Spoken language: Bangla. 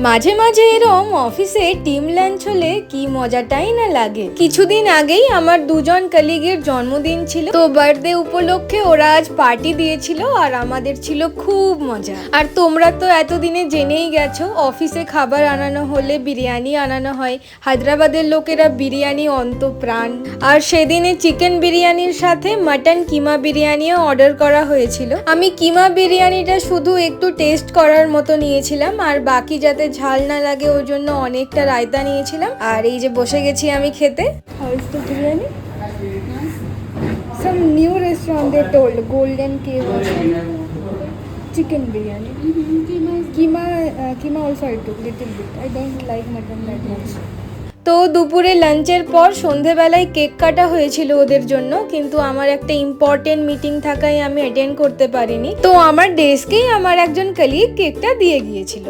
মাঝে মাঝে এরম অফিসে টিম লাঞ্চ হলে কি মজাটাই না লাগে। কিছুদিন আগেই আমার দুজন কলিগের জন্মদিন ছিল, তো বার্থডে উপলক্ষে ওরা আজ পার্টি দিয়েছিল আর আমাদের ছিল খুব মজা। আর তোমরা তো এতদিনে জেনেই গেছো অফিসে খাবার আনানো হলে বিরিয়ানি আনানো হয়। হায়দ্রাবাদের লোকেরা বিরিয়ানি অন্তপ্রাণ। আর সেদিনে চিকেন বিরিয়ানির সাথে মাটন কিমা বিরিয়ানিও অর্ডার করা হয়েছিল। আমি কিমা বিরিয়ানিটা শুধু একটু টেস্ট করার মতো নিয়েছিলাম, আর বাকি যাতে ঝাল না লাগে ওর জন্য অনেকটা রায়তা নিয়েছিলাম। আর এই যে বসে গেছি আমি খেতে। How is the biryani? Some new restaurant they told, Golden Cave or something. Chicken biryani. Keema also I took little bit. I don't like mutton that much. তো দুপুরে লাঞ্চের পর সন্ধেবেলায় কেক কাটা হয়েছিল ওদের জন্য, কিন্তু আমার একটা ইম্পর্টেন্ট মিটিং থাকায় আমি অ্যাটেন্ড করতে পারিনি। তো আমার ডেস্কেই আমার একজন কলিগ কেকটা দিয়ে গিয়েছিল।